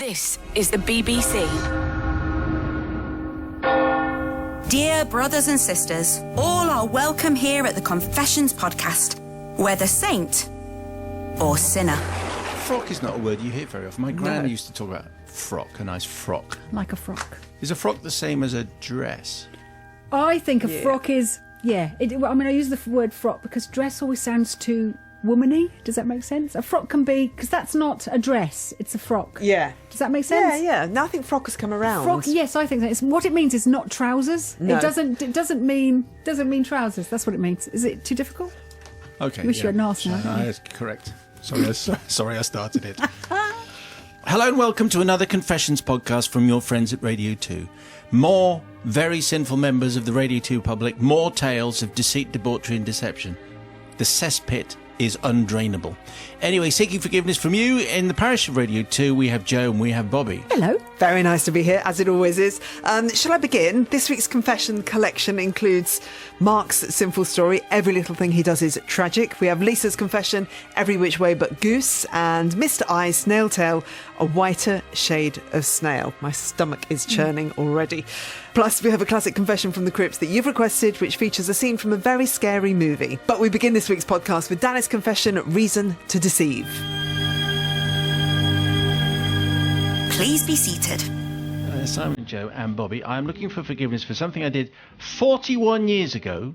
This is the BBC. Dear brothers and sisters, all are welcome here at the Confessions podcast, whether saint or sinner. Frock is not a word you hear very often. My gran used to talk about frock, a nice frock. Like a frock. Is a frock the same as a dress? I think a frock is, I use the word frock because dress always sounds too womany. Does that make sense? A frock can be, because that's not a dress, it's a frock. Yeah. Does that make sense? Yeah. Now I think frock has come around. Frock, yes, I think so. What it means is not trousers. No. It doesn't mean trousers. That's what it means. Is it too difficult? Okay. I wish you hadn't asked now. That's correct. Sorry I started it. Hello and welcome to another Confessions podcast from your friends at Radio 2. More very sinful members of the Radio 2 public, more tales of deceit, debauchery and deception. The cesspit is undrainable. Anyway, seeking forgiveness from you in the parish of Radio 2, we have Joe and we have Bobby. Hello. Very nice to be here, as it always is. Shall I begin? This week's confession collection includes Mark's sinful story, every little thing he does is tragic. We have Lisa's confession, every which way but goose, and Mr. I's snail tail, a whiter shade of snail. My stomach is churning already. Plus, we have a classic confession from the crypt that you've requested, which features a scene from a very scary movie. But we begin this week's podcast with Danny's confession, Reason to Deceive. Please be seated. Simon, Joe and Bobby, I am looking for forgiveness for something I did 41 years ago.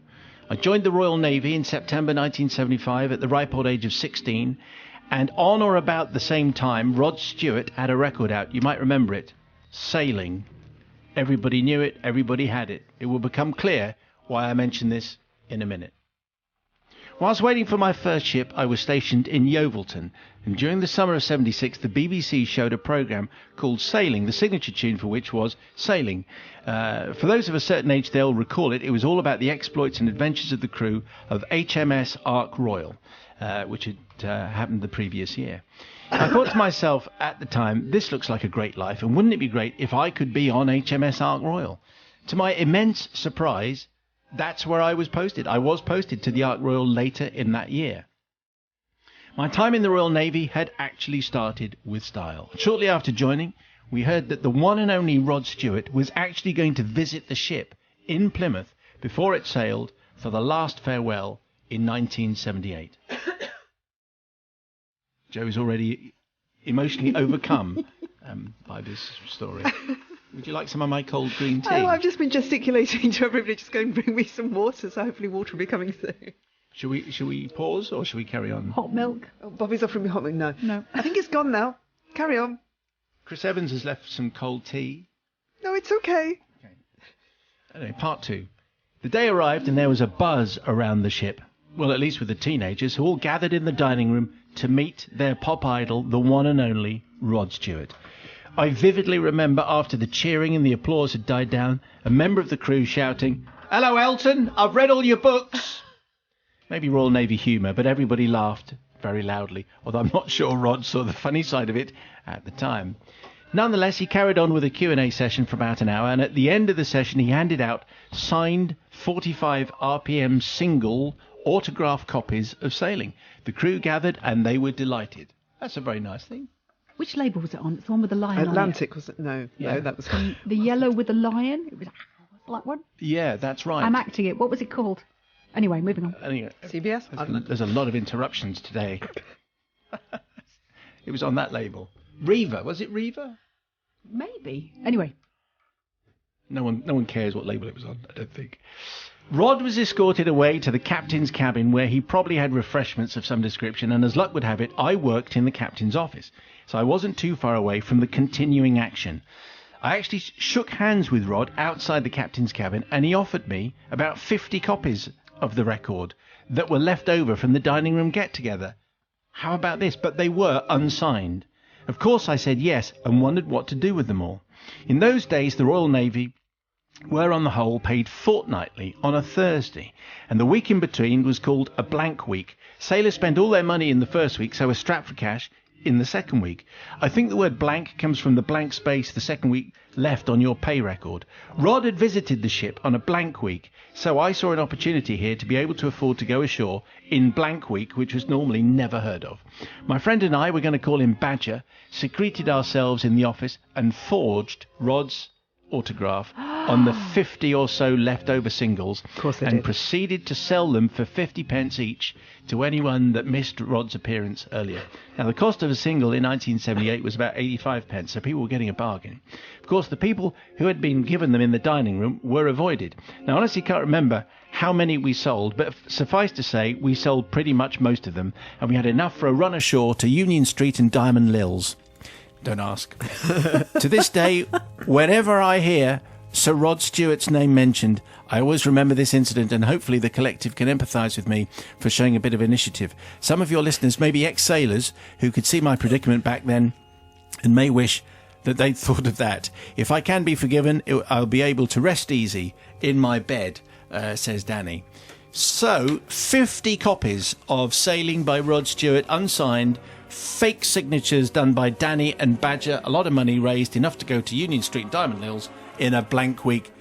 I joined the Royal Navy in September 1975 at the ripe old age of 16, and on or about the same time, Rod Stewart had a record out. You might remember it. Sailing. Everybody knew it. Everybody had it. It will become clear why I mention this in a minute. Whilst waiting for my first ship, I was stationed in Yeovilton, and during the summer of '76, the BBC showed a programme called Sailing, the signature tune for which was Sailing. For those of a certain age, they'll recall it. It was all about the exploits and adventures of the crew of HMS Ark Royal, which had happened the previous year. I thought to myself at the time, this looks like a great life, and wouldn't it be great if I could be on HMS Ark Royal? To my immense surprise, that's where I was posted. I was posted to the Ark Royal later in that year. My time in the Royal Navy had actually started with style. Shortly after joining, we heard that the one and only Rod Stewart was actually going to visit the ship in Plymouth before it sailed for the last farewell in 1978. Joe's already emotionally overcome by this story. Would you like some of my cold green tea? Oh, I've just been gesticulating to everybody, just go and bring me some water, so hopefully water will be coming soon. Should we pause or should we carry on? Hot milk. Oh, Bobby's offering me hot milk. No. I think it's gone now. Carry on. Chris Evans has left some cold tea. No, it's okay. Anyway, part 2. The day arrived and there was a buzz around the ship. Well, at least with the teenagers, who all gathered in the dining room to meet their pop idol, the one and only Rod Stewart. I vividly remember after the cheering and the applause had died down, a member of the crew shouting, "Hello, Elton, I've read all your books." Maybe Royal Navy humour, but everybody laughed very loudly, although I'm not sure Rod saw the funny side of it at the time. Nonetheless, he carried on with a Q&A session for about an hour, and at the end of the session he handed out signed 45 RPM single autograph copies of Sailing. The crew gathered and they were delighted. That's a very nice thing. Which label was it on? It's the one with the lion Atlantic, was it? No, that was... The yellow with the lion? It was that one? Yeah, that's right. I'm acting it. What was it called? Anyway, moving on. Anyway, CBS? There's a lot of interruptions today. It was on that label. Reaver. Was it Reaver? Maybe. Anyway. No one cares what label it was on, I don't think. Rod was escorted away to the captain's cabin where he probably had refreshments of some description, and as luck would have it, I worked in the captain's office, so I wasn't too far away from the continuing action. I actually shook hands with Rod outside the captain's cabin, and he offered me about 50 copies of the record that were left over from the dining room get-together. How about this? But they were unsigned. Of course I said yes, and wondered what to do with them all. In those days, the Royal Navy were on the whole paid fortnightly on a Thursday, and the week in between was called a blank week. Sailors spent all their money in the first week, so were strapped for cash in the second week. I think the word blank comes from the blank space the second week left on your pay record. Rod had visited the ship on a blank week, so I saw an opportunity here to be able to afford to go ashore in blank week, which was normally never heard of. My friend and I, we're going to call him Badger, secreted ourselves in the office and forged Rod's autograph on the 50 or so leftover singles, and proceeded to sell them for 50 pence each to anyone that missed Rod's appearance earlier. Now, the cost of a single in 1978 was about 85 pence, so people were getting a bargain. Of course, the people who had been given them in the dining room were avoided. Now, honestly, can't remember how many we sold, but suffice to say, we sold pretty much most of them, and we had enough for a run ashore to Union Street and Diamond Lills. Don't ask. To this day, whenever I hear Sir Rod Stewart's name mentioned, I always remember this incident, and hopefully the collective can empathise with me for showing a bit of initiative. Some of your listeners may be ex-sailors who could see my predicament back then and may wish that they'd thought of that. If I can be forgiven, I'll be able to rest easy in my bed, says Danny. So, 50 copies of Sailing by Rod Stewart, unsigned, fake signatures done by Danny and Badger, a lot of money raised, enough to go to Union Street, Diamond Hills, in a blank week.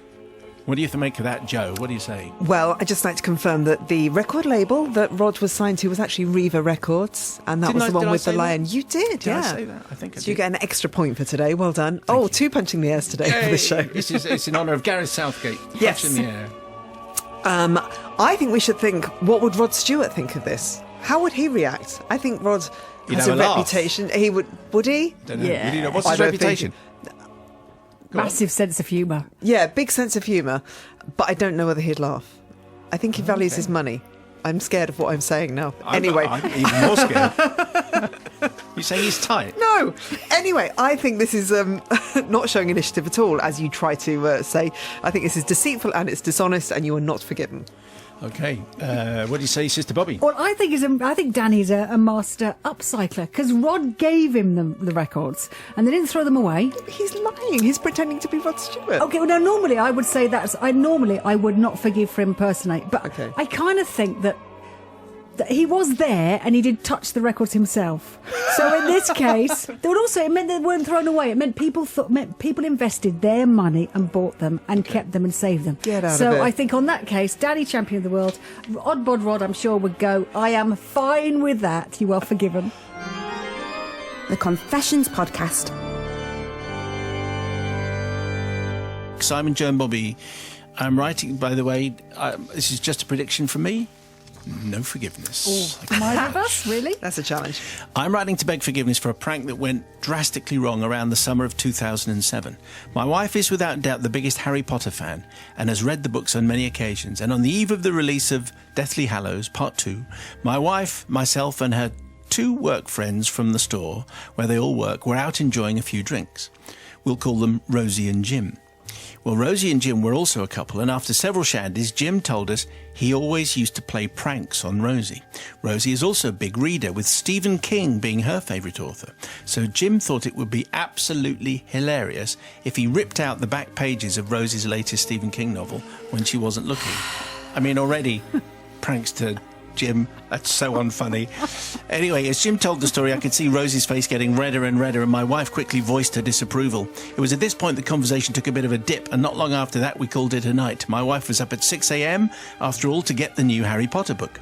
What do you make of that, Joe? What do you say? Well, I'd just like to confirm that the record label that Rod was signed to was actually Riva Records, and that was the one with the lion. You did, yeah. Did I say that? I think I did. So you get an extra point for today. Well done. Thank you. 2 punching the airs today for the show. It's in honour of Gareth Southgate. Yes. Punch in the air. I think we should think, what would Rod Stewart think of this? How would he react? I think Rod has a reputation. He would he? Don't know. Yeah. Would he know? What's his reputation? Massive sense of humour. Yeah, big sense of humour, but I don't know whether he'd laugh. I think he values his money. I'm scared of what I'm saying now. Anyway. I'm even more scared. You saying he's tight? No. Anyway, I think this is not showing initiative at all, as you try to say. I think this is deceitful and it's dishonest, and you are not forgiven. Okay. What do you say, Sister Bobby? Well, I think Danny's a master upcycler, because Rod gave him the records and they didn't throw them away. He's lying. He's pretending to be Rod Stewart. Okay, well, now normally I would say I would not forgive for impersonate, but okay. I kind of think that he was there and he did touch the records himself. So in this case, it meant they weren't thrown away. It meant people invested their money and bought them and kept them and saved them. Get out of it. So I think on that case, Danny, champion of the world, Odd Bod Rod, I'm sure, would go, I am fine with that. You are forgiven. The Confessions Podcast. Simon, Joe and Bobby, I'm writing, by the way, this is just a prediction from me. No forgiveness. Neither of us, really? That's a challenge. I'm writing to beg forgiveness for a prank that went drastically wrong around the summer of 2007. My wife is without doubt the biggest Harry Potter fan and has read the books on many occasions. And on the eve of the release of Deathly Hallows Part 2, my wife, myself and her 2 work friends from the store, where they all work, were out enjoying a few drinks. We'll call them Rosie and Jim. Well, Rosie and Jim were also a couple, and after several shandies, Jim told us he always used to play pranks on Rosie. Rosie is also a big reader, with Stephen King being her favourite author. So Jim thought it would be absolutely hilarious if he ripped out the back pages of Rosie's latest Stephen King novel when she wasn't looking. I mean, already, pranks to Jim, that's so unfunny. Anyway, as Jim told the story, I could see Rosie's face getting redder and redder, and my wife quickly voiced her disapproval. It was at this point the conversation took a bit of a dip, and not long after that we called it a night. My wife was up at 6 a.m, after all, to get the new Harry Potter book.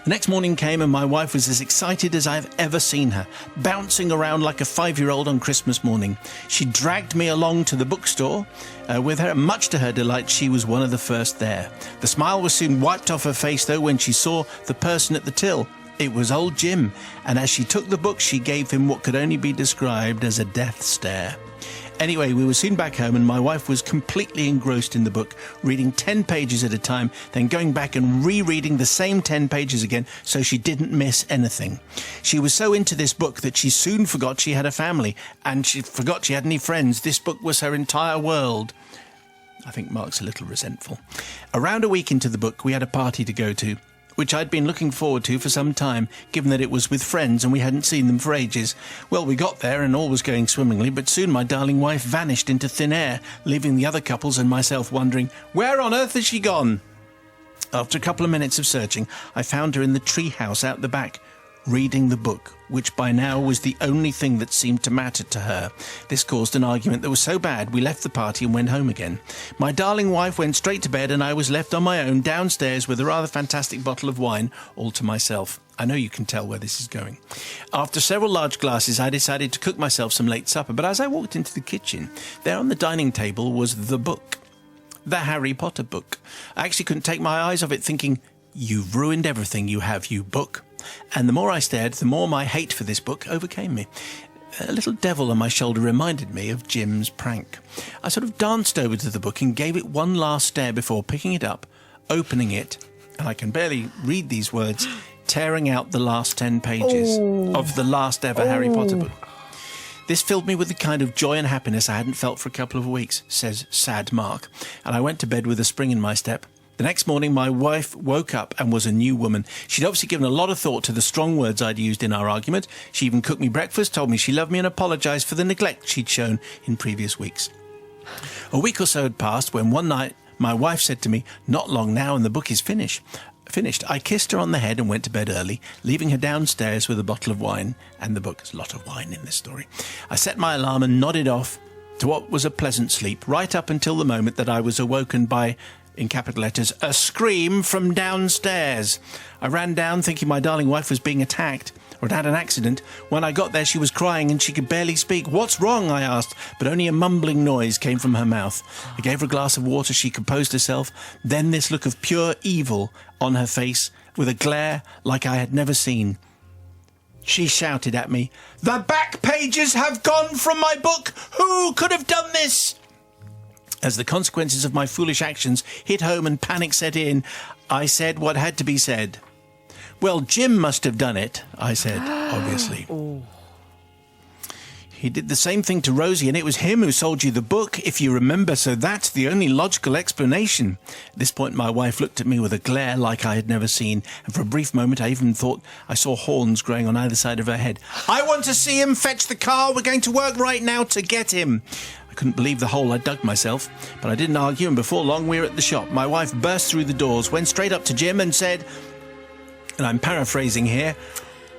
The next morning came and my wife was as excited as I've ever seen her, bouncing around like a 5-year-old on Christmas morning. She dragged me along to the bookstore with her, and much to her delight, she was one of the first there. The smile was soon wiped off her face, though, when she saw the person at the till. It was old Jim, and as she took the book, she gave him what could only be described as a death stare. Anyway, we were soon back home and my wife was completely engrossed in the book, reading 10 pages at a time, then going back and rereading the same 10 pages again so she didn't miss anything. She was so into this book that she soon forgot she had a family and she forgot she had any friends. This book was her entire world. I think Mark's a little resentful. Around a week into the book, we had a party to go to, which I'd been looking forward to for some time, given that it was with friends and we hadn't seen them for ages. Well, we got there and all was going swimmingly, but soon my darling wife vanished into thin air, leaving the other couples and myself wondering, where on earth has she gone? After a couple of minutes of searching, I found her in the tree house out the back, reading the book, which by now was the only thing that seemed to matter to her. This caused an argument that was so bad we left the party and went home again. My darling wife went straight to bed and I was left on my own downstairs with a rather fantastic bottle of wine all to myself. I know you can tell where this is going. After several large glasses, I decided to cook myself some late supper, but as I walked into the kitchen, there on the dining table was the book. The Harry Potter book. I actually couldn't take my eyes off it, thinking, "You've ruined everything, you have, you book." And the more I stared, the more my hate for this book overcame me. A little devil on my shoulder reminded me of Jim's prank. I sort of danced over to the book and gave it one last stare before picking it up, opening it, and I can barely read these words, tearing out the last 10 pages of the last ever Harry Potter book. This filled me with the kind of joy and happiness I hadn't felt for a couple of weeks, says sad Mark, and I went to bed with a spring in my step. The next morning, my wife woke up and was a new woman. She'd obviously given a lot of thought to the strong words I'd used in our argument. She even cooked me breakfast, told me she loved me and apologised for the neglect she'd shown in previous weeks. A week or so had passed when one night my wife said to me, "Not long now and the book is finished." I kissed her on the head and went to bed early, leaving her downstairs with a bottle of wine and the book. There's a lot of wine in this story. I set my alarm and nodded off to what was a pleasant sleep, right up until the moment that I was awoken by, in capital letters, a scream from downstairs. I ran down thinking my darling wife was being attacked or had had an accident. When I got there, she was crying and she could barely speak. "What's wrong?" I asked, but only a mumbling noise came from her mouth. I gave her a glass of water. She composed herself. Then this look of pure evil on her face with a glare like I had never seen. She shouted at me, "The back pages have gone from my book! Who could have done this?" As the consequences of my foolish actions hit home and panic set in, I said what had to be said. "Well, Jim must have done it," I said, obviously. "He did the same thing to Rosie, and it was him who sold you the book, if you remember, so that's the only logical explanation." At this point, my wife looked at me with a glare like I had never seen, and for a brief moment I even thought I saw horns growing on either side of her head. "I want to see him! Fetch the car! We're going to work right now to get him!" I couldn't believe the hole I dug myself, but I didn't argue, and before long we were at the shop. My wife burst through the doors, went straight up to Jim and said, and I'm paraphrasing here,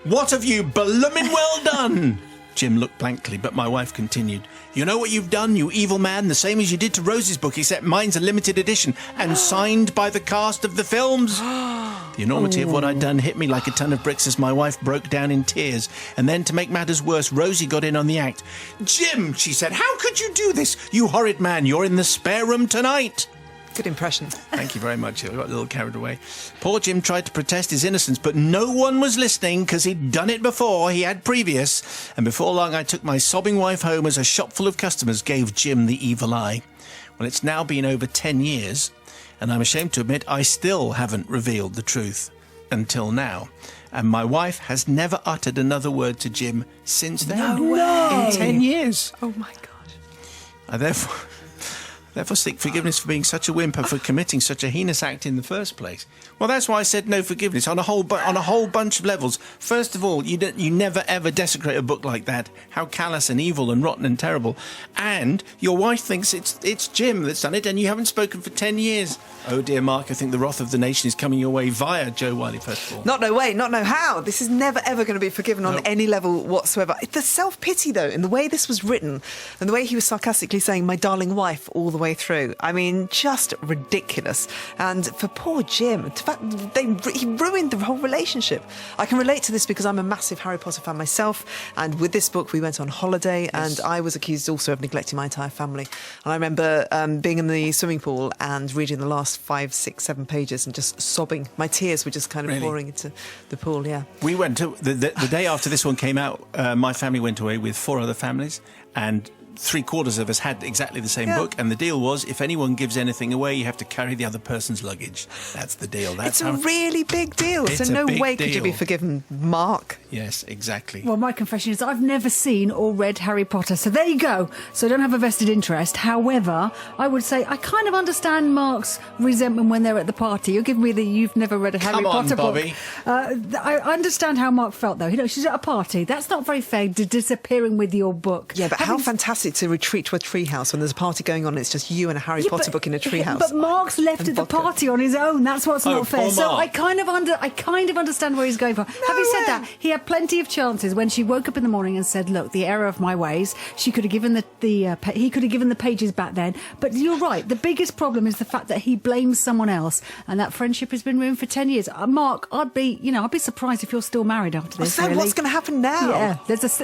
"What have you bloomin' well done?" Jim looked blankly, but my wife continued, "You know what you've done, you evil man? The same as you did to Rosie's book, except mine's a limited edition and signed by the cast of the films." The enormity of what I'd done hit me like a ton of bricks as my wife broke down in tears. And then, to make matters worse, Rosie got in on the act. "Jim," she said, "how could you do this? You horrid man, you're in the spare room tonight." Good impression. Thank you very much. I got a little carried away. Poor Jim tried to protest his innocence, but no one was listening because he'd done it before. He had previous. And before long, I took my sobbing wife home as a shop full of customers gave Jim the evil eye. Well, it's now been over 10 years, and I'm ashamed to admit I still haven't revealed the truth until now. And my wife has never uttered another word to Jim since then. No way. In 10 years. Oh, my gosh. I therefore seek forgiveness for being such a wimp and for committing such a heinous act in the first place. Well, that's why I said no forgiveness on a whole bunch of levels. First of all, you never ever desecrate a book like that. How callous and evil and rotten and terrible. And your wife thinks it's Jim that's done it, and you haven't spoken for 10 years. Oh dear, Mark, I think the wrath of the nation is coming your way via Joe Wiley Festival. Not no way, not no how. This is never ever going to be forgiven on any level whatsoever. The self-pity, though, in the way this was written and the way he was sarcastically saying "my darling wife" all the way through. I mean, just ridiculous. And for poor Jim, in fact, he ruined the whole relationship. I can relate to this because I'm a massive Harry Potter fan myself, and with this book we went on holiday, and I was accused also of neglecting my entire family. And I remember being in the swimming pool and reading the last 5, 6, 7 pages and just sobbing. My tears were just kind of pouring into the pool. Yeah, we went to the day after this one came out. My family went away with 4 other families, and 3/4 of us had exactly the same book, and the deal was if anyone gives anything away, you have to carry the other person's luggage. That's the deal. That's it's a really big deal. So no way could you be forgiven, Mark. Yes, exactly. Well, my confession is I've never seen or read Harry Potter, so there you go. So I don't have a vested interest. However, I would say I kind of understand Mark's resentment when they're at the party. You're giving me the you've never read a Harry Potter Bobby. book. I understand how Mark felt, though. You know, she's at a party. That's not very fair, disappearing with your book. Yeah, but how fantastic it to retreat to a treehouse when there's a party going on and it's just you and a Harry Potter book in a treehouse. But Mark's left And at the vodka. party on his own. That's what's Oh, not fair. poor So Mark. I kind of understand where he's going from. Having said that, he had plenty of chances when she woke up in the morning and said, "Look, the error of my ways." She could have given he could have given the pages back then. But you're right. The biggest problem is the fact that he blames someone else, and that friendship has been ruined for 10 years. Mark, I'd be surprised if you're still married after this. So really. what's going to happen now? Yeah,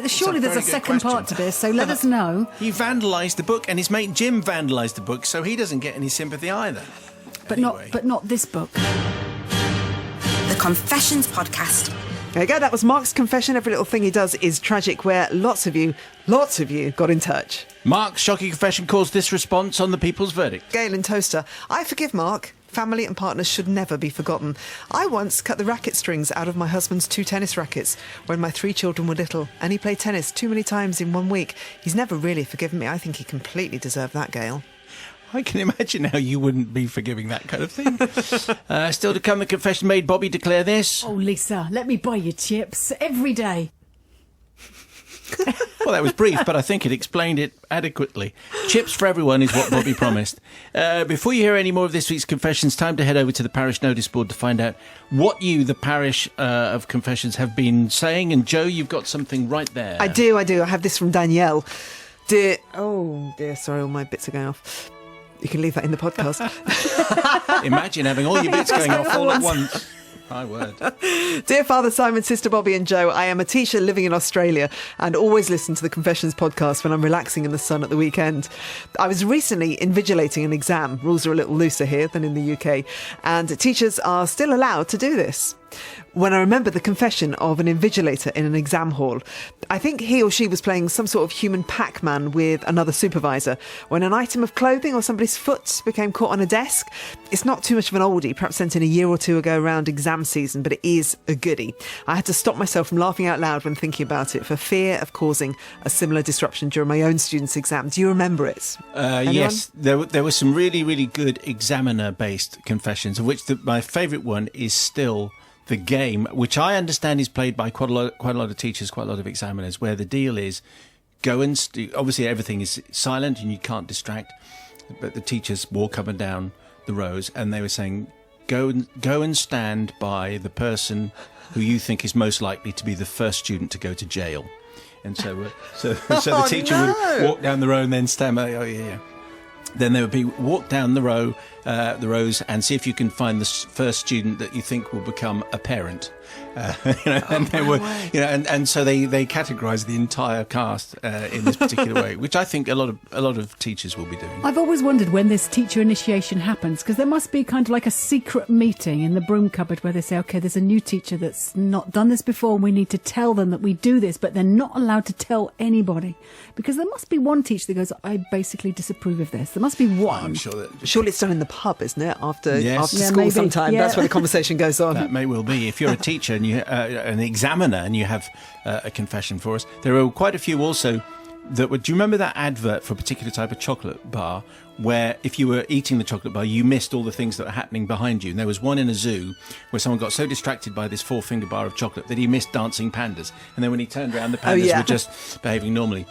surely there's a very good second part question. to this. So let us know. He vandalised the book, and his mate Jim vandalised the book, so he doesn't get any sympathy either. But Anyway. not this book. The Confessions Podcast. There you go. That was Mark's confession. Every little thing he does is tragic, where lots of you got in touch. Mark's shocking confession caused this response on the people's verdict. Gail in Toaster. I forgive Mark. Family and partners should never be forgotten. I once cut the racket strings out of my husband's 2 tennis rackets when my 3 children were little, and he played tennis too many times in 1 week. He's never really forgiven me. I think he completely deserved that, Gail. I can imagine how you wouldn't be forgiving that kind of thing. Still to come, the confession made Bobby declare this. Oh, Lisa, let me buy you chips every day. Well, that was brief, but I think it explained it adequately. Chips for everyone is what Bobby promised. Before you hear any more of this week's confessions, time to head over to the parish notice board to find out what you, the parish of confessions, have been saying. And Joe, you've got something right there. I do. I have this from Danielle. Sorry, all my bits are going off. You can leave that in the podcast. Imagine having all your bits going off all at once. My word. Dear Father Simon, Sister Bobby and Joe, I am a teacher living in Australia and always listen to the Confessions podcast when I'm relaxing in the sun at the weekend. I was recently invigilating an exam. Rules are a little looser here than in the UK, and teachers are still allowed to do this. When I remember the confession of an invigilator in an exam hall, I think he or she was playing some sort of human Pac-Man with another supervisor when an item of clothing or somebody's foot became caught on a desk. It's not too much of an oldie, perhaps sent in a year or two ago around exam season, but it is a goodie. I had to stop myself from laughing out loud when thinking about it for fear of causing a similar disruption during my own students' exam. Do you remember it? Yes, there were some really, really good examiner-based confessions, of which my favourite one is still the game, which I understand is played by quite a lot of teachers, quite a lot of examiners, where the deal is go and obviously everything is silent and you can't distract, but the teachers walk up and down the rows and they were saying go and stand by the person who you think is most likely to be the first student to go to jail. And so the teacher would walk down the row and then stand by. Oh yeah. Then there would be walk down the rows and see if you can find the first student that you think will become a parent. And so they categorise the entire cast in this particular way, which I think a lot of teachers will be doing. I've always wondered when this teacher initiation happens, because there must be kind of like a secret meeting in the broom cupboard where they say, OK, there's a new teacher that's not done this before and we need to tell them that we do this, but they're not allowed to tell anybody. Because there must be one teacher that goes, I basically disapprove of this. There must be one. I'm sure that Surely it's done in the pub, isn't it? After Yes. school maybe. sometime. Yeah. That's where the conversation goes on. That may well be. If you're a teacher and you an examiner and you have a confession for us, there are quite a few also that would. Do you remember that advert for a particular type of chocolate bar where if you were eating the chocolate bar, you missed all the things that were happening behind you? And there was one in a zoo where someone got so distracted by this 4-finger bar of chocolate that he missed dancing pandas. And then when he turned around, the pandas were just behaving normally.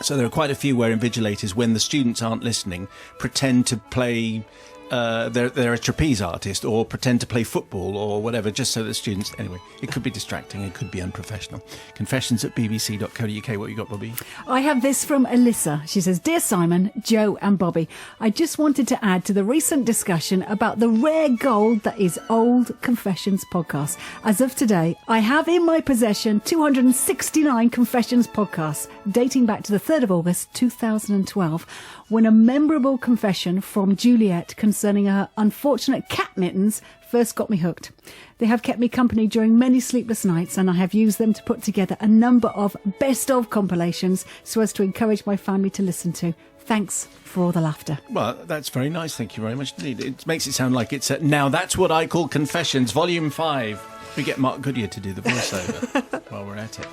So there are quite a few where invigilators, when the students aren't listening, pretend to play. They're a trapeze artist or pretend to play football or whatever, just so that students... Anyway, it could be distracting. It could be unprofessional. Confessions@bbc.co.uk. What you got, Bobby? I have this from Alyssa. She says, Dear Simon, Joe and Bobby, I just wanted to add to the recent discussion about the rare gold that is Old Confessions podcast. As of today, I have in my possession 269 Confessions podcasts dating back to the 3rd of August 2012, when a memorable confession from Juliet concerning her unfortunate cat mittens first got me hooked. They have kept me company during many sleepless nights, and I have used them to put together a number of best of compilations so as to encourage my family to listen to. Thanks for all the laughter. Well, that's very nice. Thank you very much indeed. It makes it sound like it's Now That's What I Call Confessions, Volume 5. We get Mark Goodyear to do the voiceover while we're at it.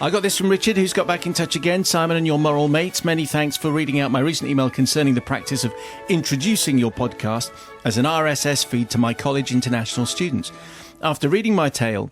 I got this from Richard, who's got back in touch again. Simon and your moral mates, many thanks for reading out my recent email concerning the practice of introducing your podcast as an RSS feed to my college international students. After reading my tale,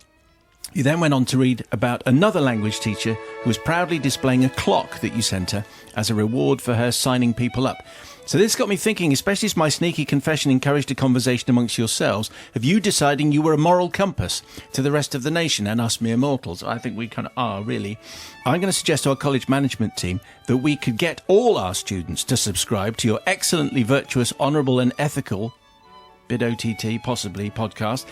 You then went on to read about another language teacher who was proudly displaying a clock that you sent her as a reward for her signing people up. So this got me thinking, especially as my sneaky confession encouraged a conversation amongst yourselves, of you deciding you were a moral compass to the rest of the nation and us mere mortals. I think we kind of are, really. I'm going to suggest to our college management team that we could get all our students to subscribe to your excellently virtuous, honourable and ethical bid OTT, possibly, podcast.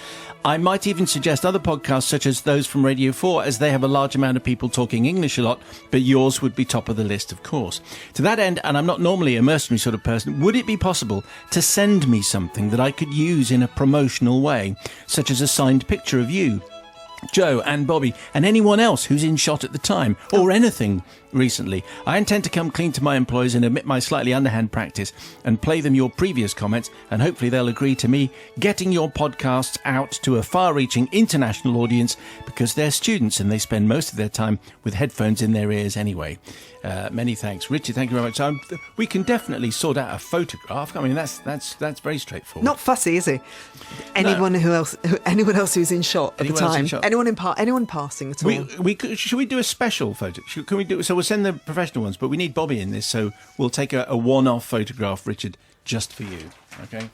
I might even suggest other podcasts such as those from Radio 4, as they have a large amount of people talking English a lot, but yours would be top of the list, of course. To that end, and I'm not normally a mercenary sort of person, would it be possible to send me something that I could use in a promotional way, such as a signed picture of you, Joe and Bobby, and anyone else who's in shot at the time, or anything recently? I intend to come clean to my employers and admit my slightly underhand practice and play them your previous comments, and hopefully they'll agree to me getting your podcasts out to a far-reaching international audience, because they're students and they spend most of their time with headphones in their ears anyway. Many thanks. Richard, thank you very much. We can definitely sort out a photograph. I mean, that's very straightforward. Not fussy, is he? Anyone else who's in shot at the time? Anyone passing at all? Should we do a special photo? Can we do? So we'll send the professional ones, but we need Bobby in this, so we'll take a one-off photograph, Richard, just for you. Okay.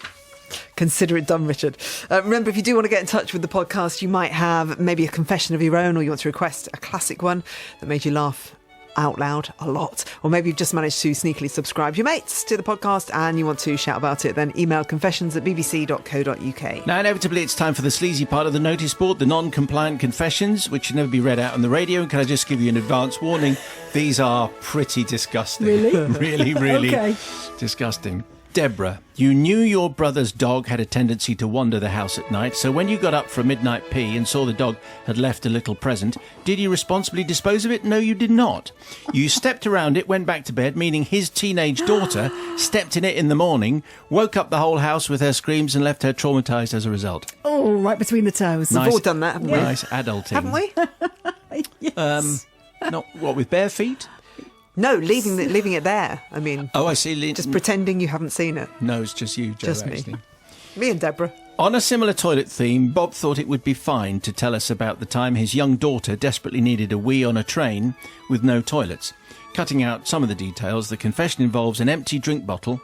Consider it done, Richard. Remember, if you do want to get in touch with the podcast, you might have maybe a confession of your own, or you want to request a classic one that made you laugh out loud a lot, or maybe you've just managed to sneakily subscribe your mates to the podcast and you want to shout about it, then email confessions@bbc.co.uk. Now, inevitably, it's time for the sleazy part of the notice board, the non-compliant confessions, which should never be read out on the radio. And can I just give you an advance warning? These are pretty disgusting. Really? really Okay. disgusting. Deborah, you knew your brother's dog had a tendency to wander the house at night, so when you got up for a midnight pee and saw the dog had left a little present, did you responsibly dispose of it? No, you did not. You stepped around it, went back to bed, meaning his teenage daughter stepped in it in the morning, woke up the whole house with her screams and left her traumatised as a result. Oh, right between the toes. We've all done that, haven't we? Nice adulting. Haven't we? Yes. Not what, with bare feet? No, leaving it there. I mean, Oh, I see. just pretending you haven't seen it. No, it's just you, Joe, Just me. actually. Me and Deborah. On a similar toilet theme, Bob thought it would be fine to tell us about the time his young daughter desperately needed a wee on a train with no toilets. Cutting out some of the details, the confession involves an empty drink bottle,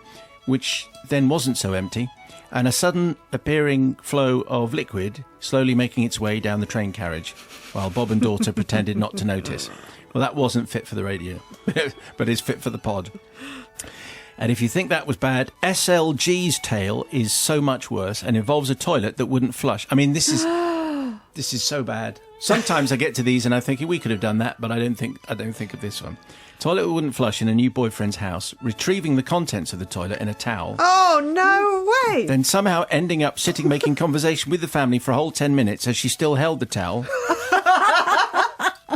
which then wasn't so empty, and a sudden appearing flow of liquid slowly making its way down the train carriage, while Bob and daughter pretended not to notice. Well, that wasn't fit for the radio, but is fit for the pod. And if you think that was bad, SLG's tale is so much worse and involves a toilet that wouldn't flush. I mean, this is so bad. Sometimes I get to these and I'm thinking we could have done that, but I don't think of this one. Toilet wouldn't flush in a new boyfriend's house, retrieving the contents of the toilet in a towel. Oh, no way! Then somehow ending up sitting making conversation with the family for a whole 10 minutes as she still held the towel.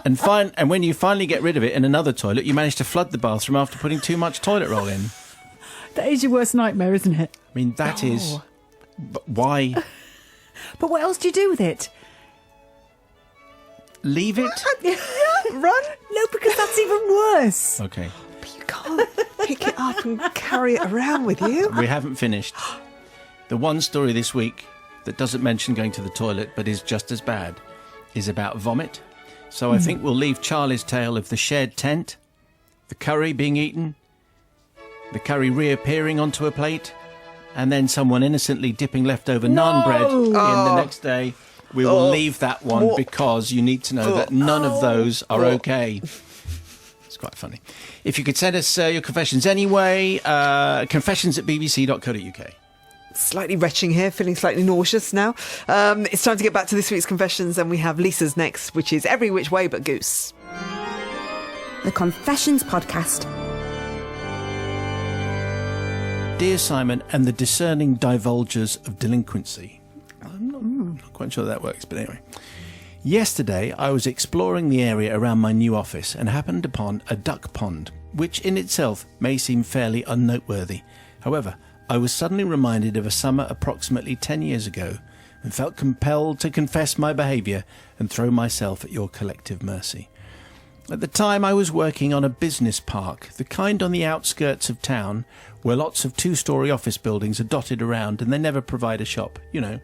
And when you finally get rid of it in another toilet, you manage to flood the bathroom after putting too much toilet roll in. That is your worst nightmare, isn't it? I mean, that is... But why? But what else do you do with it? Leave it? Run? No, because that's even worse. Okay. But you can't pick it up and carry it around with you. We haven't finished. The one story this week that doesn't mention going to the toilet but is just as bad is about vomit. So I think we'll leave Charlie's tale of the shared tent, the curry being eaten, the curry reappearing onto a plate, and then someone innocently dipping leftover naan bread in the next day. We will leave that one because you need to know that none of those are okay. It's quite funny. If you could send us your confessions anyway, confessions@bbc.co.uk. Slightly retching here, feeling slightly nauseous now. It's time to get back to this week's confessions, and we have Lisa's next, which is Every Which Way But Goose. The Confessions Podcast. Dear Simon and the discerning divulgers of delinquency. I'm not quite sure that works, but anyway. Yesterday, I was exploring the area around my new office and happened upon a duck pond, which in itself may seem fairly unnoteworthy. However, I was suddenly reminded of a summer approximately 10 years ago and felt compelled to confess my behaviour and throw myself at your collective mercy. At the time, I was working on a business park, the kind on the outskirts of town where lots of two-storey office buildings are dotted around and they never provide a shop, you know.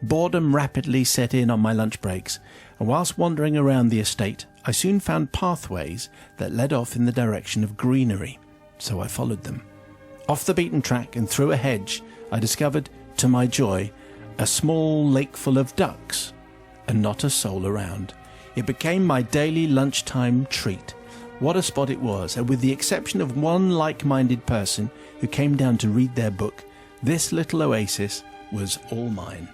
boredom rapidly set in on my lunch breaks, and whilst wandering around the estate, I soon found pathways that led off in the direction of greenery, so I followed them. Off the beaten track and through a hedge, I discovered, to my joy, a small lake full of ducks, and not a soul around. It became my daily lunchtime treat. What a spot it was, and with the exception of one like-minded person who came down to read their book, this little oasis was all mine.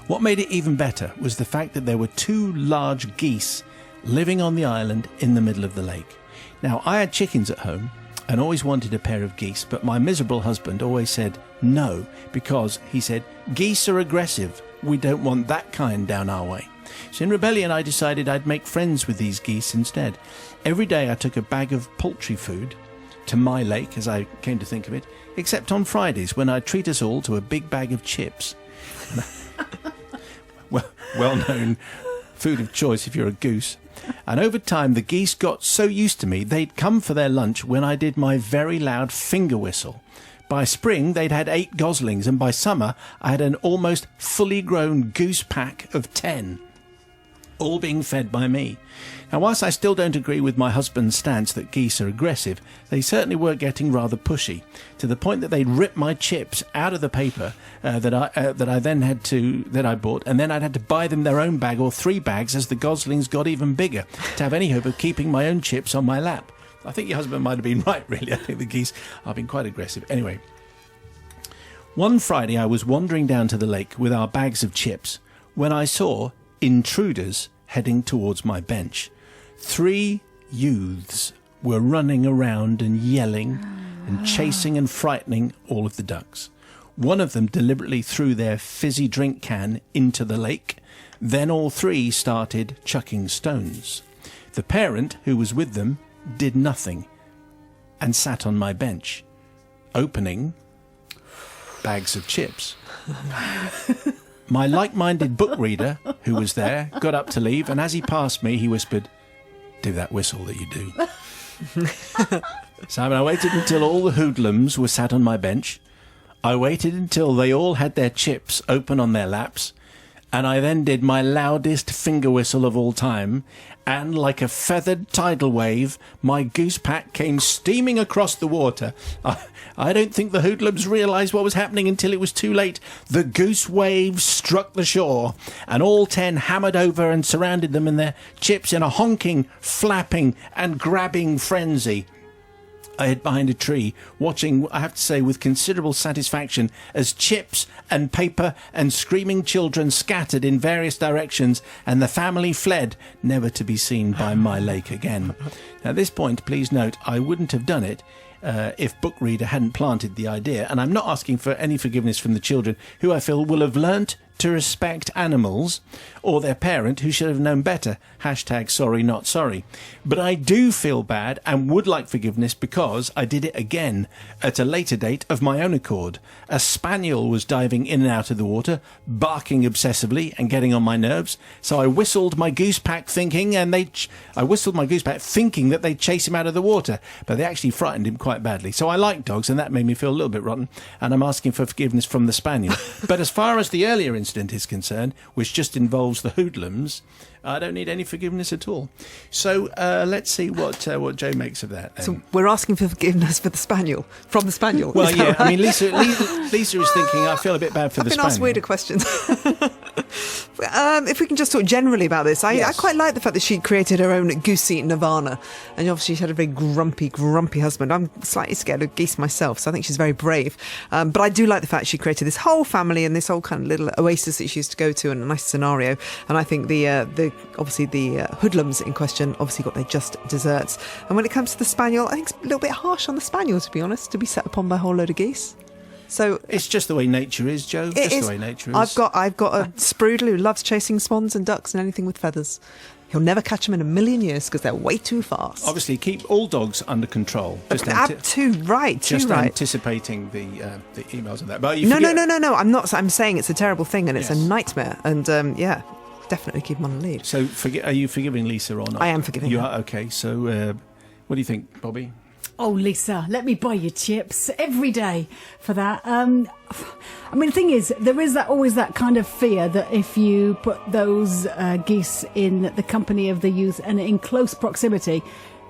What made it even better was the fact that there were 2 large geese living on the island in the middle of the lake. Now, I had chickens at home and always wanted a pair of geese, but my miserable husband always said no, because, he said, geese are aggressive. We don't want that kind down our way. So in rebellion, I decided I'd make friends with these geese instead. Every day I took a bag of poultry food to my lake, as I came to think of it, except on Fridays, when I'd treat us all to a big bag of chips. Well-known food of choice if you're a goose. And over time, the geese got so used to me, they'd come for their lunch when I did my very loud finger whistle. By spring, they'd had 8 goslings, and by summer, I had an almost fully grown goose pack of 10, all being fed by me. Now, whilst I still don't agree with my husband's stance that geese are aggressive, they certainly were getting rather pushy, to the point that they'd rip my chips out of the paper that I bought, and then I'd had to buy them their own bag or 3 bags as the goslings got even bigger, to have any hope of keeping my own chips on my lap. I think your husband might have been right, really. I think the geese have been quite aggressive. Anyway, one Friday I was wandering down to the lake with our bags of chips when I saw intruders heading towards my bench. 3 youths were running around and yelling and chasing and frightening all of the ducks. One of them deliberately threw their fizzy drink can into the lake. Then all 3 started chucking stones. The parent, who was with them, did nothing and sat on my bench, opening bags of chips. My like-minded book reader, who was there, got up to leave, and as he passed me, he whispered, "Do that whistle that you do." Simon, I waited until all the hoodlums were sat on my bench. I waited until they all had their chips open on their laps, and I then did my loudest finger whistle of all time, and like a feathered tidal wave, my goose pack came steaming across the water. I don't think the hoodlums realised what was happening until it was too late. The goose wave struck the shore, and all 10 hammered over and surrounded them and their chips in a honking, flapping and grabbing frenzy. I hid behind a tree, watching, I have to say, with considerable satisfaction, as chips and paper and screaming children scattered in various directions, and the family fled, never to be seen by my lake again. Now, at this point, please note, I wouldn't have done it if Book Reader hadn't planted the idea, and I'm not asking for any forgiveness from the children, who I feel will have learnt to respect animals, or their parent, who should have known better. #sorry not sorry. But I do feel bad and would like forgiveness because I did it again at a later date of my own accord. A spaniel was diving in and out of the water, barking obsessively and getting on my nerves. So I whistled my goose pack thinking that they'd chase him out of the water, but they actually frightened him quite badly. So I like dogs, and that made me feel a little bit rotten, and I'm asking for forgiveness from the spaniel. But as far as the earlier incident is concerned, which just involves the hoodlums, I don't need any forgiveness at all. So let's see what Joe makes of that. Then. So we're asking for forgiveness for the spaniel, from the spaniel. Well, yeah, right? I mean, Lisa is thinking, I feel a bit bad for the spaniel. I've been asked weirder questions. If we can just talk generally about this, I quite like the fact that she created her own goosey nirvana, and obviously she had a very grumpy husband. I'm slightly scared of geese myself, so I think she's very brave. But I do like the fact she created this whole family and this whole kind of little oasis that she used to go to, and a nice scenario. And I think the hoodlums in question obviously got their just desserts. And when it comes to the spaniel, I think it's a little bit harsh on the spaniel, to be honest, to be set upon by a whole load of geese. So it's just the way nature is, Joe. The way nature is. I've got a Sproodle who loves chasing swans and ducks and anything with feathers. He'll never catch them in a million years because they're way too fast. Obviously, keep all dogs under control. Just anticipating the emails of that. But no. I'm not. I'm saying it's a terrible thing and it's a nightmare. And definitely keep them on the lead. So, are you forgiving Lisa or not? I am forgiving her. You are? Okay. So, what do you think, Bobby? Oh, Lisa, let me buy you chips every day for that. I mean, the thing is, there is always that kind of fear that if you put those geese in the company of the youth and in close proximity,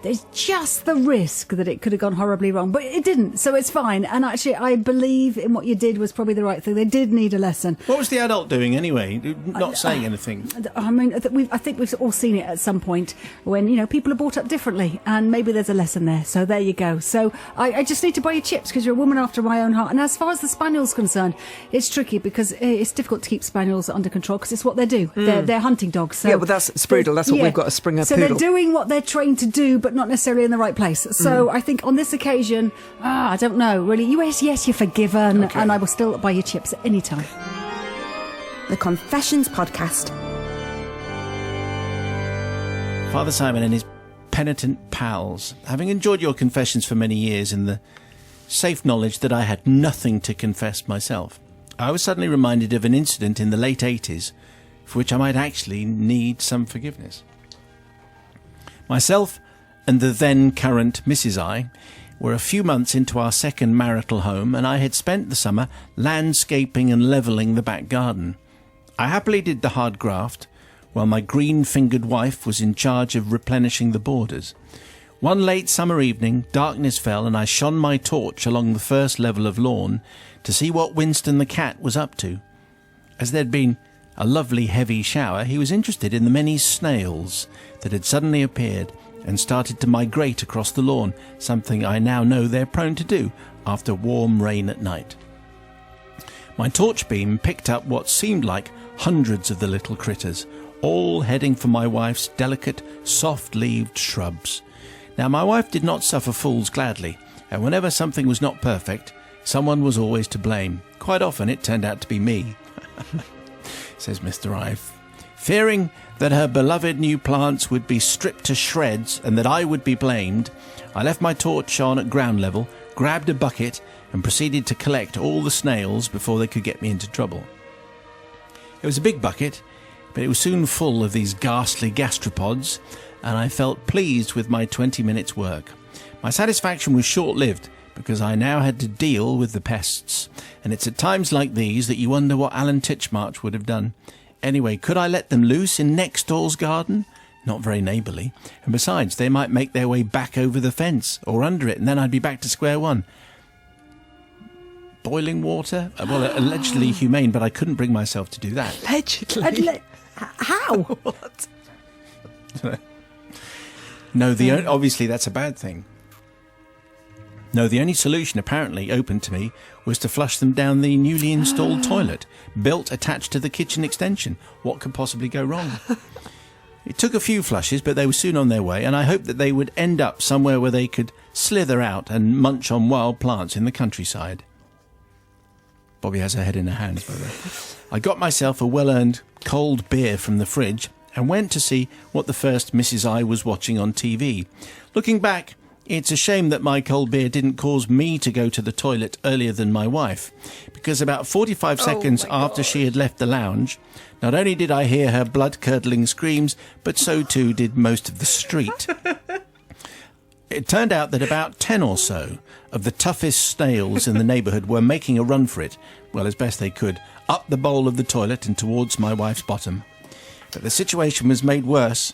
there's just the risk that it could have gone horribly wrong. But it didn't, so it's fine. And actually, I believe in what you did was probably the right thing. They did need a lesson. What was the adult doing anyway? Not saying anything. I mean, I think we've all seen it at some point when, people are brought up differently and maybe there's a lesson there. So there you go. So I just need to buy you chips because you're a woman after my own heart. And as far as the spaniel's concerned, it's tricky because it's difficult to keep spaniels under control because it's what they do. They're hunting dogs. So yeah, well, that's Sprudel. That's what we've got, a Springer so poodle. So they're doing what they're trained to do, but not necessarily in the right place. So I think on this occasion, I don't know, really. Yes, you're forgiven, and I will still buy you chips at any time. The Confessions Podcast. Father Simon and his penitent pals, having enjoyed your confessions for many years in the safe knowledge that I had nothing to confess myself, I was suddenly reminded of an incident in the late 80s for which I might actually need some forgiveness. Myself and the then current Mrs. I were a few months into our second marital home, and I had spent the summer landscaping and levelling the back garden. I happily did the hard graft, while my green-fingered wife was in charge of replenishing the borders. One late summer evening, darkness fell, and I shone my torch along the first level of lawn to see what Winston the cat was up to. As there'd been a lovely heavy shower, he was interested in the many snails that had suddenly appeared and started to migrate across the lawn, something I now know they're prone to do after warm rain at night. My torch beam picked up what seemed like hundreds of the little critters, all heading for my wife's delicate, soft-leaved shrubs. Now, my wife did not suffer fools gladly, and whenever something was not perfect, someone was always to blame. Quite often it turned out to be me, says Mr. Ive. Fearing that her beloved new plants would be stripped to shreds and that I would be blamed, I left my torch on at ground level, grabbed a bucket and proceeded to collect all the snails before they could get me into trouble. It was a big bucket, but it was soon full of these ghastly gastropods, and I felt pleased with my 20 minutes' work. My satisfaction was short-lived, because I now had to deal with the pests, and it's at times like these that you wonder what Alan Titchmarsh would have done. Anyway, could I let them loose in next door's garden? Not very neighbourly. And besides, they might make their way back over the fence or under it, and then I'd be back to square one. Boiling water? Well, allegedly humane, but I couldn't bring myself to do that. Allegedly? How? What? No, obviously that's a bad thing. No, the only solution apparently open to me was to flush them down the newly installed toilet, built attached to the kitchen extension. What could possibly go wrong? It took a few flushes, but they were soon on their way, and I hoped that they would end up somewhere where they could slither out and munch on wild plants in the countryside. Bobby has her head in her hands, by the way. I got myself a well-earned cold beer from the fridge and went to see what the first Mrs. I was watching on TV. Looking back, it's a shame that my cold beer didn't cause me to go to the toilet earlier than my wife, because about 45 seconds after she had left the lounge, not only did I hear her blood-curdling screams, but so too did most of the street. It turned out that about 10 or so of the toughest snails in the neighbourhood were making a run for it, well, as best they could, up the bowl of the toilet and towards my wife's bottom. But the situation was made worse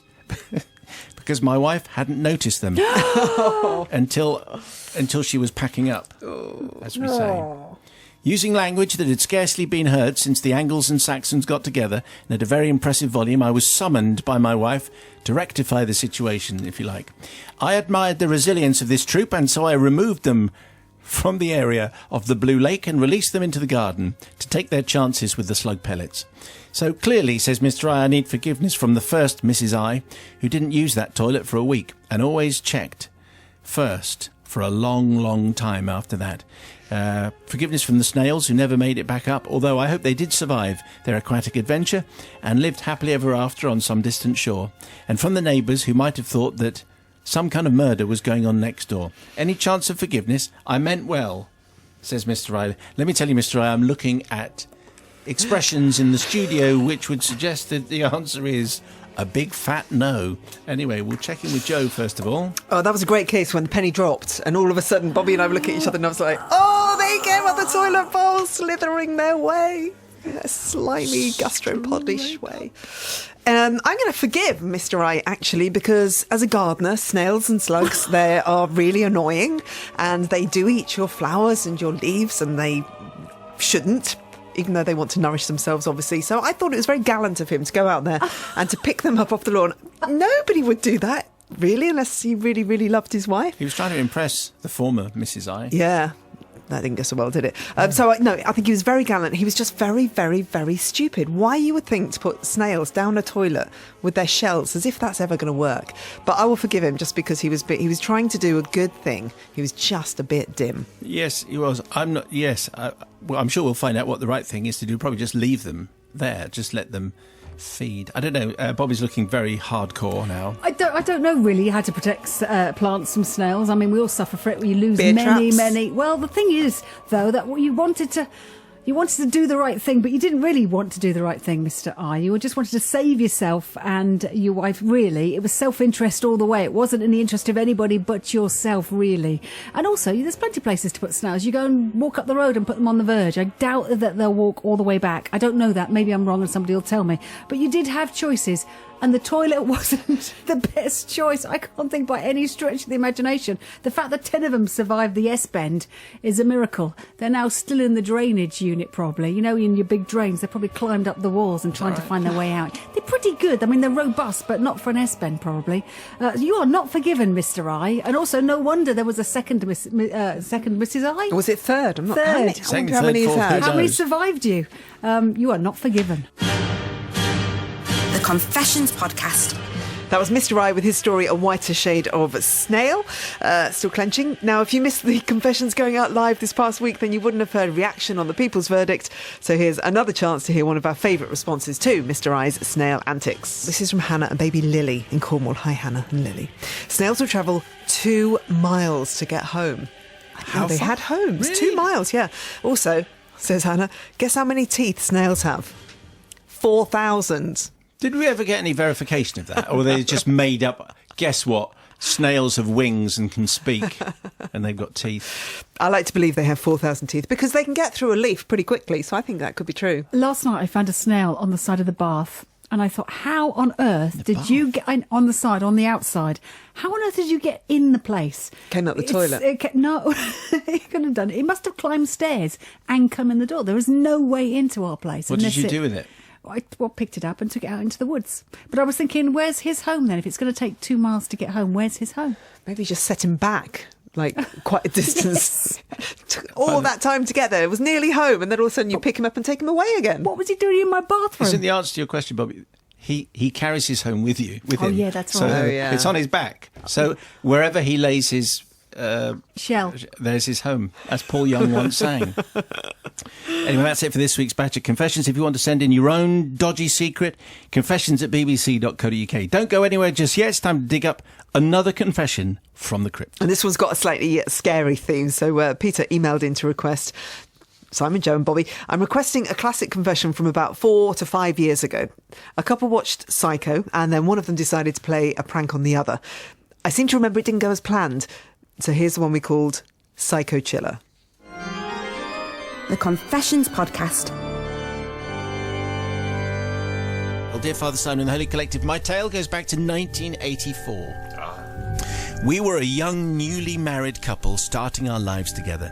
because my wife hadn't noticed them until she was packing up, as we say. Using language that had scarcely been heard since the Angles and Saxons got together, and at a very impressive volume, I was summoned by my wife to rectify the situation, if you like. I admired the resilience of this troop, and so I removed them from the area of the Blue Lake and released them into the garden to take their chances with the slug pellets. So clearly, says Mr. I need forgiveness from the first Mrs. I, who didn't use that toilet for a week and always checked first for a long, long time after that. Forgiveness from the snails who never made it back up, although I hope they did survive their aquatic adventure and lived happily ever after on some distant shore. And from the neighbours who might have thought that some kind of murder was going on next door. Any chance of forgiveness? I meant well, says Mr. I. Let me tell you, Mr. I, I'm looking at expressions in the studio which would suggest that the answer is a big fat no. Anyway, we'll check in with Joe first of all. Oh, that was a great case when the penny dropped, and all of a sudden Bobby and I were looking at each other and I was like, oh, they came up the toilet bowl, slithering their way in a slimy gastropodish way. I'm going to forgive Mr. I, actually, because as a gardener, snails and slugs, they are really annoying, and they do eat your flowers and your leaves, and they shouldn't, even though they want to nourish themselves, obviously. So I thought it was very gallant of him to go out there and to pick them up off the lawn. Nobody would do that, really, unless he really, really loved his wife. He was trying to impress the former Mrs. I. Yeah. That didn't go so well, did it? I think he was very gallant. He was just very, very, very stupid. Why you would think to put snails down a toilet with their shells, as if that's ever going to work. But I will forgive him just because he was trying to do a good thing. He was just a bit dim. Yes, he was. I'm not. Yes, well, I'm sure we'll find out what the right thing is to do. Probably just leave them there. Just let them feed. I don't know. Bobby's looking very hardcore now. I don't know really how to protect plants from snails. I mean, we all suffer for it. We lose Beer traps. many. Well, the thing is, though, that you wanted to do the right thing, but you didn't really want to do the right thing, Mr. I. You just wanted to save yourself and your wife, really. It was self-interest all the way. It wasn't in the interest of anybody but yourself, really. And also, there's plenty of places to put snails. You go and walk up the road and put them on the verge. I doubt that they'll walk all the way back. I don't know that. Maybe I'm wrong and somebody will tell me. But you did have choices. And the toilet wasn't the best choice. I can't think by any stretch of the imagination. The fact that 10 of them survived the S-bend is a miracle. They're now still in the drainage unit, probably. You know, in your big drains, they probably climbed up the walls and trying to find their way out. They're pretty good. I mean, they're robust, but not for an S-bend, probably. You are not forgiven, Mr. I. And also, no wonder there was a second Mrs. I. Or was it third? I'm not. Third. How many he's had? How many survived you? You are not forgiven. The Confessions Podcast. That was Mr. I with his story, A Whiter Shade of Snail. Still clenching. Now, if you missed the confessions going out live this past week, then you wouldn't have heard reaction on the People's Verdict. So here's another chance to hear one of our favourite responses to Mr. I's snail antics. This is from Hannah and baby Lily in Cornwall. Hi, Hannah and Lily. Snails will travel 2 miles to get home. How they had homes. Really? 2 miles, yeah. Also, says Hannah, guess how many teeth snails have? 4,000. Did we ever get any verification of that? Or they just made up, guess what? Snails have wings and can speak, and they've got teeth. I like to believe they have 4,000 teeth because they can get through a leaf pretty quickly, so I think that could be true. Last night I found a snail on the side of the bath. And I thought, how on earth did you get on the side, on the outside? How on earth did you get in the place? Came out the toilet. No, he couldn't have done it. He must have climbed stairs and come in the door. There is no way into our place. What did you do with it? I picked it up and took it out into the woods. But I was thinking, where's his home then? If it's going to take 2 miles to get home, where's his home? Maybe just set him back, like quite a distance. Took all that time to get there. It was nearly home, and then all of a sudden you pick him up and take him away again. What was he doing in my bathroom? Isn't the answer to your question, Bobby? He carries his home with him. Oh, yeah, that's right. So yeah. It's on his back. So wherever he lays his shell, there's his home, as Paul Young once sang. Anyway, that's it for this week's batch of confessions. If you want to send in your own dodgy secret, confessions@bbc.co.uk. Don't go anywhere just yet. It's time to dig up another confession from the crypt. And this one's got a slightly scary theme. So Peter emailed in to request, Simon, Joe and Bobby, I'm requesting a classic confession from about 4 to 5 years ago. A couple watched Psycho and then one of them decided to play a prank on the other. I seem to remember it didn't go as planned. So here's the one we called Psycho Chiller. The Confessions Podcast. Well, dear Father Simon and the Holy Collective, my tale goes back to 1984. We were a young, newly married couple starting our lives together.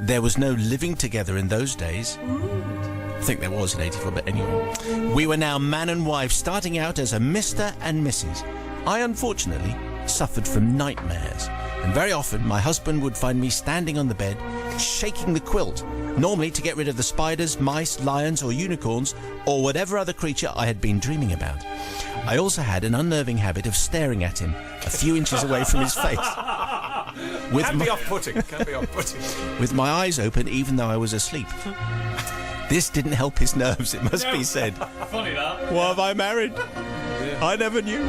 There was no living together in those days. I think there was in 84, but anyway. We were now man and wife, starting out as a Mr. and Mrs. I, unfortunately, suffered from nightmares. And very often, my husband would find me standing on the bed, shaking the quilt, normally to get rid of the spiders, mice, lions or unicorns, or whatever other creature I had been dreaming about. I also had an unnerving habit of staring at him a few inches away from his face. Can be off-putting. With my eyes open, even though I was asleep. This didn't help his nerves, it must be said. Funny that. Why have I married? I never knew.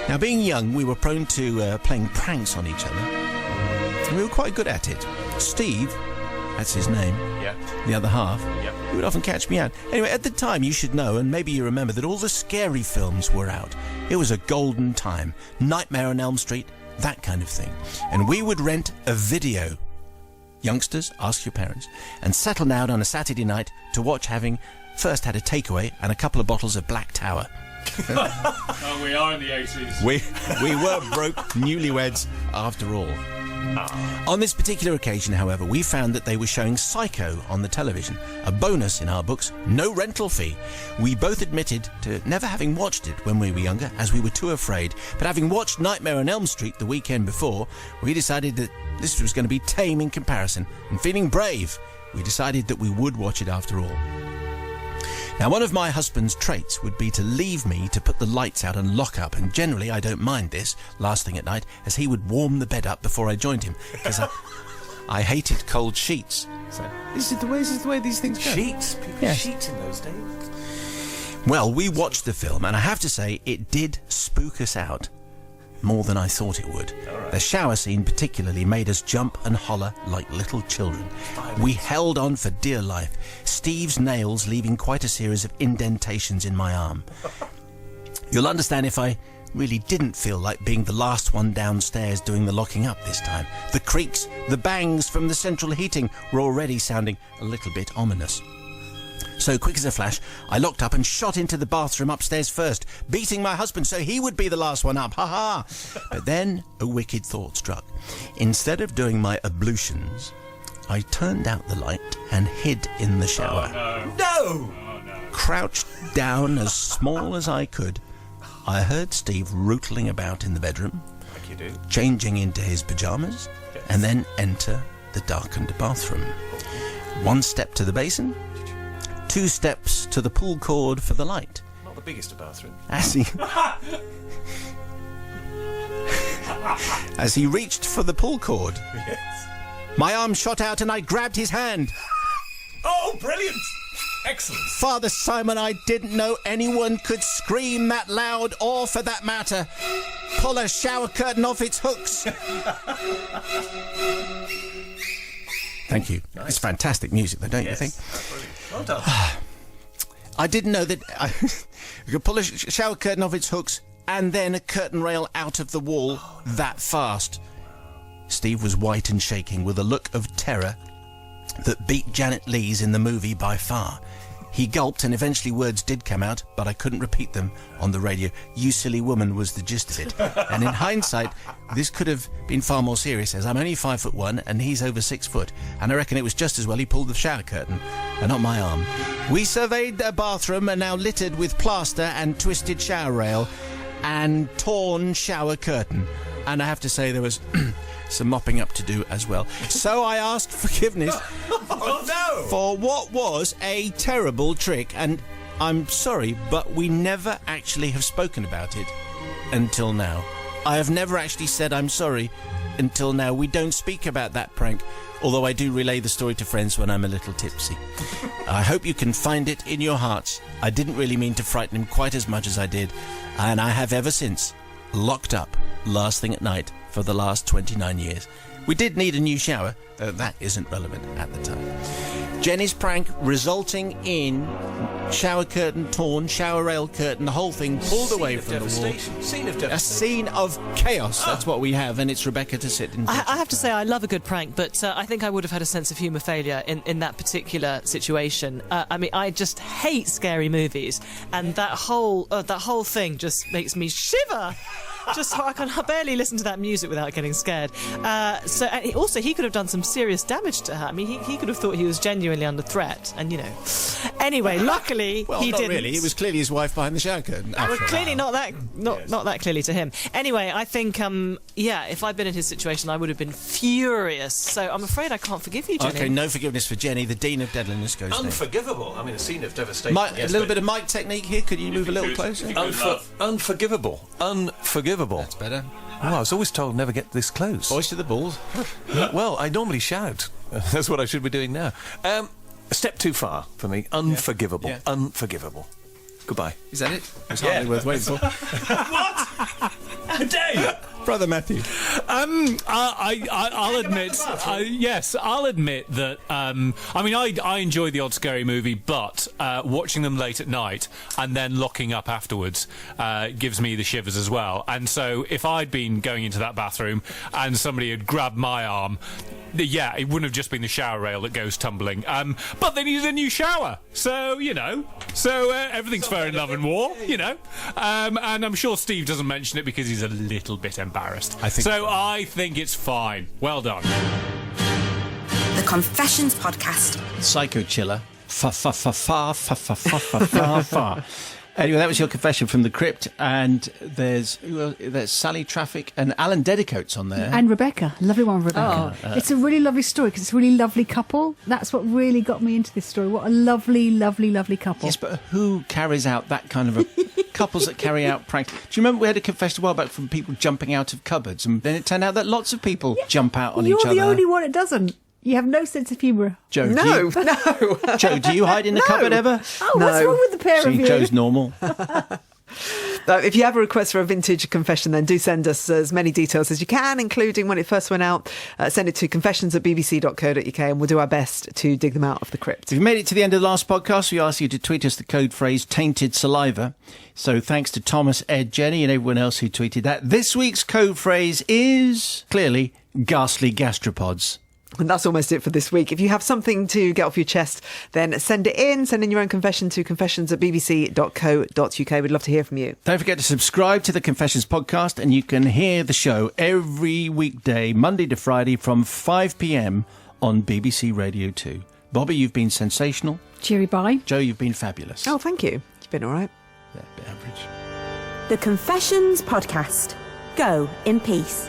Now, being young, we were prone to playing pranks on each other. And we were quite good at it. Steve, that's his name, the other half, he would often catch me out. Anyway, at the time, you should know, and maybe you remember, that all the scary films were out. It was a golden time. Nightmare on Elm Street, that kind of thing. And we would rent a video. Youngsters, ask your parents, and settle down on a Saturday night to watch, having first had a takeaway and a couple of bottles of Black Tower. Oh, we are in the 80s. We were broke newlyweds after all. On this particular occasion, however, we found that they were showing Psycho on the television. A bonus in our books, no rental fee. We both admitted to never having watched it when we were younger, as we were too afraid. But having watched Nightmare on Elm Street the weekend before, we decided that this was going to be tame in comparison. And feeling brave, we decided that we would watch it after all. Now, one of my husband's traits would be to leave me to put the lights out and lock up, and generally I don't mind this last thing at night, as he would warm the bed up before I joined him, because I hated cold sheets. So this is the way these things go. Sheets? People sheets in those days. Well, we watched the film, and I have to say it did spook us out more than I thought it would. Right. The shower scene particularly made us jump and holler like little children. We held on for dear life, Steve's nails leaving quite a series of indentations in my arm. You'll understand if I really didn't feel like being the last one downstairs doing the locking up this time. The creaks, the bangs from the central heating were already sounding a little bit ominous. So, quick as a flash, I locked up and shot into the bathroom upstairs first, beating my husband so he would be the last one up. Ha-ha! But then a wicked thought struck. Instead of doing my ablutions, I turned out the light and hid in the shower. Oh, no! Oh, no. Crouched down as small as I could, I heard Steve rootling about in the bedroom, Like you do. changing into his pyjamas, and then enter the darkened bathroom. 1 step to the basin, 2 steps to the pull cord for the light. Not the biggest of bathrooms. As he reached for the pull cord, Yes. my arm shot out and I grabbed his hand. Oh, brilliant! Excellent. Father Simon, I didn't know anyone could scream that loud, or for that matter, pull a shower curtain off its hooks. Thank you. Nice. It's fantastic music, though, don't you think? That's brilliant. Well done. I didn't know that I could pull a shower curtain off its hooks and then a curtain rail out of the wall that fast. Steve was white and shaking with a look of terror that beat Janet Leigh's in the movie by far. He gulped and eventually words did come out, but I couldn't repeat them on the radio. "You silly woman" was the gist of it. And in hindsight, this could have been far more serious, as I'm only 5'1" and he's over 6 foot. And I reckon it was just as well he pulled the shower curtain and not my arm. We surveyed the bathroom and now littered with plaster and twisted shower rail and torn shower curtain. And I have to say there was some mopping up to do as well. So I asked forgiveness for what was a terrible trick, and I'm sorry, but we never actually have spoken about it until now. I have never actually said I'm sorry until now. We don't speak about that prank, although I do relay the story to friends when I'm a little tipsy. I hope you can find it in your hearts. I didn't really mean to frighten him quite as much as I did, and I have ever since locked up last thing at night for the last 29 years. We did need a new shower, though that isn't relevant at the time. Jenny's prank resulting in shower curtain torn, shower rail curtain, the whole thing pulled away from the wall. Scene of devastation. A scene of chaos, that's what we have, and it's Rebecca to sit in. I have to say I love a good prank, but I think I would have had a sense of humour failure in that particular situation. I mean, I just hate scary movies, and that whole thing just makes me shiver. I can barely listen to that music without getting scared. And he could have done some serious damage to her. I mean, he could have thought he was genuinely under threat, and Anyway, luckily he didn't. Really. It was clearly his wife behind the shower curtain. Well, clearly not that clearly to him. Anyway, I think if I'd been in his situation, I would have been furious. So I'm afraid I can't forgive you, Jenny. Okay, no forgiveness for Jenny. The Dean of Deadliness goes down. Unforgivable. I mean, a scene of devastation. A little bit of mic technique here. Could you move a little closer? Unforgivable. Unforgivable. That's better. Well, I was always told never get this close. Voice to the balls. Well, I normally shout. That's what I should be doing now. A step too far for me. Unforgivable. Yeah. Unforgivable. Goodbye. Is that it? It's hardly worth waiting for. What? Dave! Brother Matthew. I'll admit, yes, I'll admit that. I mean, I enjoy the odd scary movie, but watching them late at night and then locking up afterwards gives me the shivers as well. And so, if I'd been going into that bathroom and somebody had grabbed my arm, yeah, it wouldn't have just been the shower rail that goes tumbling. But they needed a new shower, so everything's fair in love and war, and I'm sure Steve doesn't mention it because he's a little bit embarrassed. I think it's fine. Well done. The Confessions Podcast. Psycho Chiller. Fa. Anyway, that was your confession from the crypt, and there's Sally Traffic and Alan Dedicote's on there. And Rebecca. Lovely one, Rebecca. It's a really lovely story because it's a really lovely couple. That's what really got me into this story. What a lovely, lovely, lovely couple. Yes, but who carries out that kind of a... couples that carry out pranks? Do you remember we had a confession a while back from people jumping out of cupboards, and then it turned out that lots of people jump out on each other. You're the only one that doesn't. You have no sense of humour. Joe, No. Joe, do you hide in the cupboard ever? Oh, what's wrong with the pair of you? Joe's normal. If you have a request for a vintage confession, then do send us as many details as you can, including when it first went out. Send it to confessions@bbc.co.uk and we'll do our best to dig them out of the crypt. If you made it to the end of the last podcast, we asked you to tweet us the code phrase tainted saliva. So thanks to Thomas, Ed, Jenny and everyone else who tweeted that. This week's code phrase is clearly ghastly gastropods. And that's almost it for this week. If you have something to get off your chest, then send it in. Send in your own confession to confessions@bbc.co.uk. We'd love to hear from you. Don't forget to subscribe to the Confessions podcast, and you can hear the show every weekday, Monday to Friday from 5 p.m. on BBC Radio 2. Bobby, you've been sensational. Cheery bye. Joe, you've been fabulous. Oh, thank you. You've been all right. Yeah, a bit average. The Confessions Podcast. Go in peace.